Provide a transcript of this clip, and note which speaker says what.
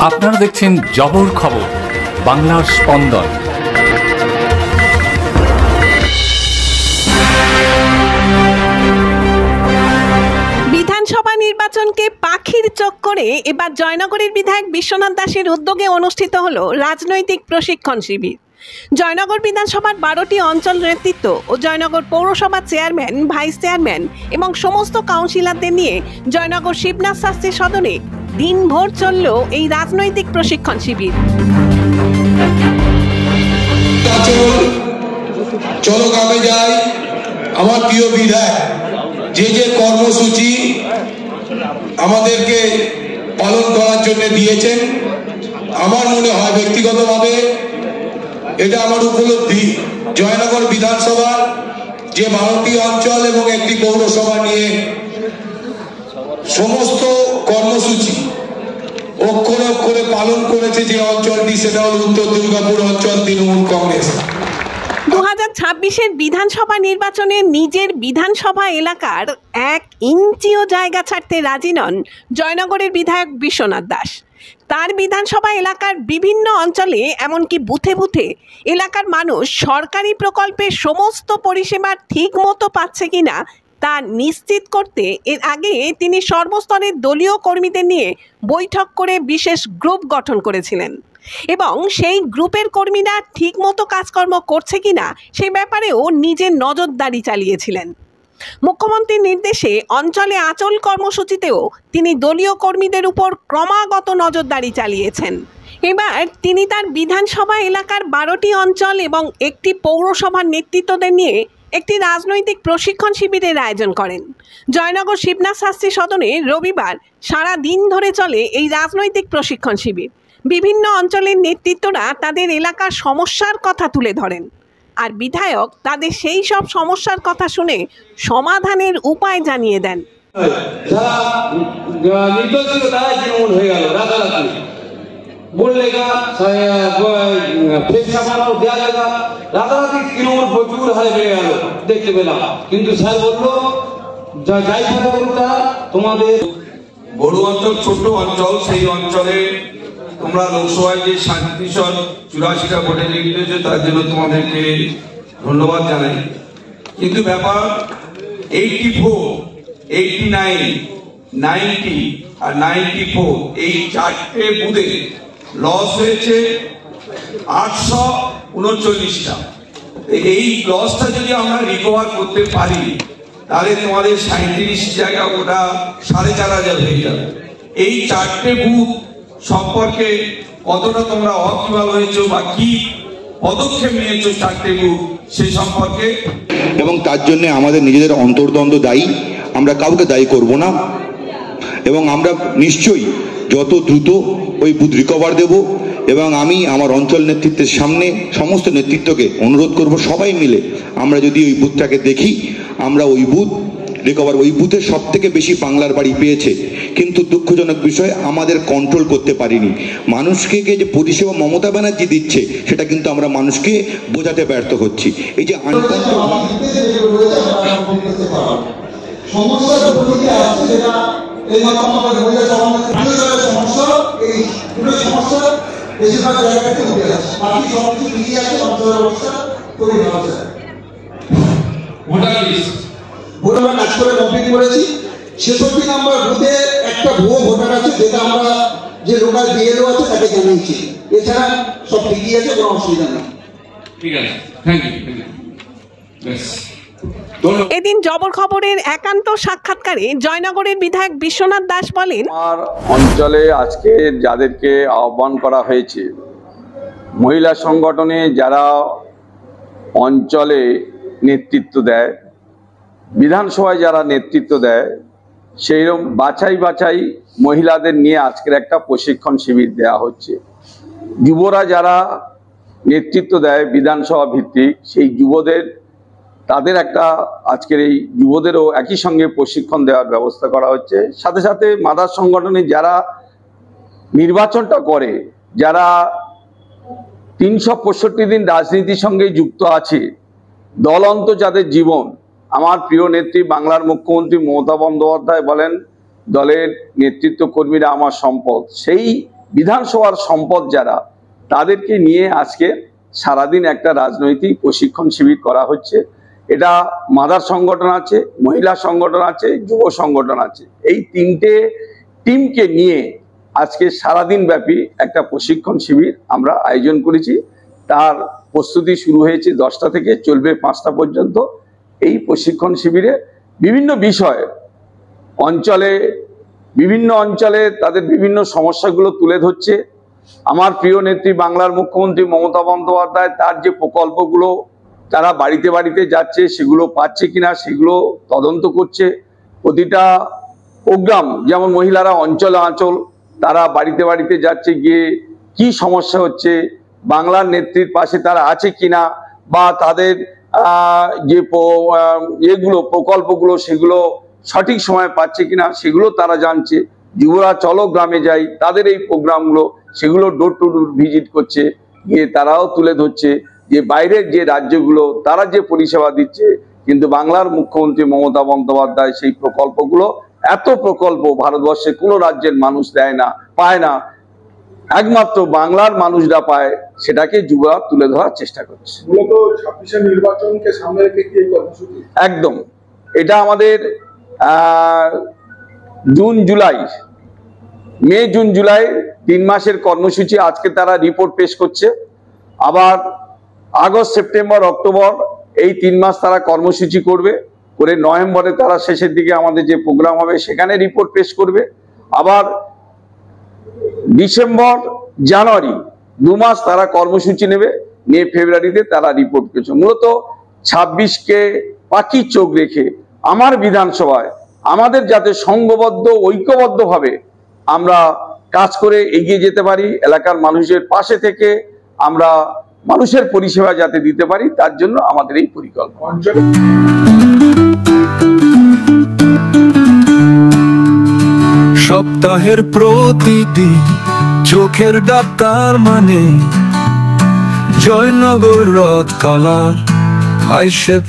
Speaker 1: আপনারা দেখছেন জবর খবর, বাংলার স্পন্দন।
Speaker 2: বিধানসভা নির্বাচনকে পাখির চোখ করে এবার জয়নগরের বিধায়ক বিশ্বনাথ দাসের উদ্যোগে অনুষ্ঠিত হলো রাজনৈতিক প্রশিক্ষণ শিবির। জয়নগর বিধানসভার 12টি অঞ্চল নেতৃত্ব ও জয়নগর পৌরসভার চেয়ারম্যান, ভাইস চেয়ারম্যান এবং সমস্ত কাউন্সিলরদের নিয়ে জয়নগর শিবনাথ শাস্ত্রী সদনে দিনভর চলল এই রাজনৈতিক প্রশিক্ষণ শিবির।
Speaker 3: চলো গ্রামে যাই, আমার প্রিয় বিধায়ক যে যে কর্মসূচি আমাদেরকে পালন করার জন্য দিয়েছেন, আমার মনে হয় ব্যক্তিগতভাবে এটা আমার উপলব্ধি। জয়নগর বিধানসভার যে 12টি অঞ্চল এবং একটি পৌরসভা নিয়ে সমস্ত কর্মসূচি অক্ষরে অক্ষরে পালন করেছে যে অঞ্চলটি, সেটা হল উত্তর দুর্গাপুর অঞ্চল তৃণমূল কংগ্রেস।
Speaker 2: 2026-এর বিধানসভা নির্বাচনে নিজের বিধানসভা এলাকার 1 ইঞ্চিও জায়গা ছাড়তে রাজি নন জয়নগরের বিধায়ক বিশ্বনাথ দাস। তার বিধানসভা এলাকার বিভিন্ন অঞ্চলে এমনকি বুথে বুথে এলাকার মানুষ সরকারি প্রকল্পের সমস্ত পরিষেবা ঠিক মতো পাচ্ছে কিনা তা নিশ্চিত করতে এর আগে তিনি সর্বস্তরের দলীয় কর্মীদের নিয়ে বৈঠক করে বিশেষ গ্রুপ গঠন করেছিলেন এবং সেই গ্রুপের কর্মীরা ঠিকমতো কাজকর্ম করছে কিনা সেই ব্যাপারেও নিজের নজরদারি চালিয়েছিলেন। মুখ্যমন্ত্রীর নির্দেশে অঞ্চলে আচল কর্মসূচিতেও তিনি দলীয় কর্মীদের উপর ক্রমাগত নজরদারি চালিয়েছেন। এবার তিনি তার বিধানসভা এলাকার 12টি অঞ্চল এবং একটি পৌরসভার নেতৃত্বদের নিয়ে একটি রাজনৈতিক প্রশিক্ষণ শিবিরের আয়োজন করেন। জয়নগর শিবনাথ শাস্ত্রী সদনে রবিবার সারা দিন ধরে চলে এই রাজনৈতিক প্রশিক্ষণ শিবির। বিভিন্ন অঞ্চলের নেতৃত্বরা তাদের এলাকার সমস্যার কথা তুলে ধরেন আর বিধায়ক তাদের সেই সব সমস্যার কথা শুনে সমাধানের উপায় জানিয়ে দেন।
Speaker 4: কিন্তু স্যার বললো যাই তোমাদের
Speaker 5: বড় অঞ্চল, ছোট অঞ্চল, সেই অঞ্চলে তোমরা লোকসভায় যে 8784টা ভোটে জিতেছো তার জন্য তোমাদেরকে ধন্যবাদ জানাই। কিন্তু ব্যাপার 84, 89, 90 আর 94 এই 4টে বুথে লস হয়েছে 839টা। এই লসটা যদি আমরা রিকভার করতে পারি তাহলে তোমাদের 37 জায়গা ওটা 4500 হয়ে যাবে। এই 4টে বুথ সম্পর্কে কতটা তোমরা ওয়াকিবহাল হয়েছো বা কি পদক্ষেপ নিয়েছো 4টে বুথ সেই সম্পর্কে,
Speaker 6: এবং তার জন্য আমাদের নিজেদের অন্তর্দ্বন্দ্ব দায়ী, আমরা কাউকে দায়ী করব না এবং আমরা নিশ্চয়ই যত দ্রুত ওই বুথ রিকভার দেব। এবং আমি আমার অঞ্চল নেতৃত্বের সামনে সমস্ত নেতৃত্বকে অনুরোধ করব, সবাই মিলে আমরা যদি ওই বুথটাকে দেখি, আমরা ওই বুথ রিকভার, ওই বুথে সব থেকে বেশি বাংলার বাড়ি পেয়েছে, কিন্তু দুঃখজনক বিষয় আমাদের কন্ট্রোল করতে পারিনি। মানুষকে যে পরিষেবা মমতা ব্যানার্জি দিচ্ছে সেটা কিন্তু আমরা মানুষকে বোঝাতে ব্যর্থ হচ্ছি। এই যে
Speaker 3: ভোটার কাজ করে কমপ্লিট করেছি। 66 নম্বর বুথে একটা ভুয়ো ভোটার আছে, যেটা আমরা যে লোকাল বিএলও আছে তাকে জানিয়েছি। এছাড়া সব ঠিকই আছে, কোনো অসুবিধা নেই।
Speaker 5: ঠিক আছে, থ্যাংক ইউ।
Speaker 2: এদিন জবর খবরের একান্ত সাক্ষাৎকারে জয়নগরের বিধায়ক বিশ্বনাথ দাস বলেন,
Speaker 7: আমার অঞ্চলে আজকে যাদেরকে আহ্বান করা হয়েছে, মহিলা সংগঠনে যারা অঞ্চলে নেতৃত্ব দেয়, বিধানসভায় যারা নেতৃত্ব দেয়, সেইরকম বাছাই মহিলাদের নিয়ে আজকের একটা প্রশিক্ষণ শিবির দেওয়া হচ্ছে। যুবরা যারা নেতৃত্ব দেয় বিধানসভা ভিত্তিক, সেই যুবদের তাদের একটা আজকের এই যুবদেরও একই সঙ্গে প্রশিক্ষণ দেওয়ার ব্যবস্থা করা হচ্ছে। সাথে সাথে মাদার সংগঠনে যারা নির্বাচনটা করে, যারা 365 দিন রাজনীতির সঙ্গে যুক্ত আছে, দলন্ত যাদের জীবন, আমার প্রিয় নেত্রী বাংলার মুখ্যমন্ত্রী মমতা বন্দ্যোপাধ্যায় বলেন দলের নেতৃত্ব কর্মীরা আমার সম্পদ, সেই বিধানসভার সম্পদ যারা, তাদেরকে নিয়ে আজকে সারাদিন একটা রাজনৈতিক প্রশিক্ষণ শিবির করা হচ্ছে। এটা মাদার সংগঠন আছে, মহিলা সংগঠন আছে, যুব সংগঠন আছে, এই তিনটে টিমকে নিয়ে আজকে সারাদিন ব্যাপী একটা প্রশিক্ষণ শিবির আমরা আয়োজন করেছি। তার প্রস্তুতি শুরু হয়েছে 10টা থেকে, চলবে 5টা পর্যন্ত। এই প্রশিক্ষণ শিবিরে বিভিন্ন বিষয় বিভিন্ন অঞ্চলে তাদের বিভিন্ন সমস্যাগুলো তুলে ধরছে। আমার প্রিয় নেত্রী বাংলার মুখ্যমন্ত্রী মমতা বন্দ্যোপাধ্যায় তার যে প্রকল্পগুলো তারা বাড়িতে বাড়িতে যাচ্ছে, সেগুলো পাচ্ছে কিনা সেগুলো তদন্ত করছে। প্রতিটা প্রোগ্রাম, যেমন মহিলারা অঞ্চলে তারা বাড়িতে বাড়িতে যাচ্ছে, গিয়ে কি সমস্যা হচ্ছে, বাংলার নেত্রীর পাশে তারা আছে কিনা, বা তাদের যে প্রকল্পগুলো সেগুলো সঠিক সময় পাচ্ছে কিনা সেগুলো তারা জানছে। যুবরা চলো গ্রামে যাই, তাদের এই প্রোগ্রামগুলো সেগুলো ডোর টু ডোর ভিজিট করছে, গিয়ে তারাও তুলে ধরছে যে বাইরের যে রাজ্যগুলো তারা যে পরিষেবা দিচ্ছে, কিন্তু বাংলার মুখ্যমন্ত্রী মমতা বন্দ্যোপাধ্যায় সেই প্রকল্পগুলো, এত প্রকল্প ভারতবর্ষে কোনো রাজ্যের মানুষ পায় না, একমাত্র বাংলার মানুষরা পায়, সেটাকে যুবরা তুলে ধরার চেষ্টা করছে।
Speaker 8: মূলত 26 নির্বাচনকে সামনে রেখে কি এই কর্মসূচি?
Speaker 7: একদম, এটা আমাদের মে জুন জুলাই 3 মাসের কর্মসূচি। আজকে তারা রিপোর্ট পেশ করছে, আবার আগস্ট সেপ্টেম্বর অক্টোবর এই 3 মাস তারা কর্মসূচি করে নভেম্বরে তারা শেষের দিকে আমাদের যে প্রোগ্রাম হবে সেখানে রিপোর্ট পেশ করবে। আবার ডিসেম্বর জানুয়ারি 2 মাস তারা কর্মসূচি নেবে, নিয়ে ফেব্রুয়ারিতে তারা রিপোর্ট পেশ। মূলত 26কে পাখির চোখ রেখে আমার বিধানসভায় আমাদের যাতে সংঘবদ্ধ ঐক্যবদ্ধভাবে আমরা কাজ করে এগিয়ে যেতে পারি, এলাকার মানুষের পাশে থেকে আমরা মানুষের পরিষেবা যাতে দিতে পারি, তার জন্য আমাদের এই পরিকল্পনা।
Speaker 9: সপ্তাহের প্রতিদিন চোখের ডাক্তার মানে জয়নগর রথ কালার আইশেপ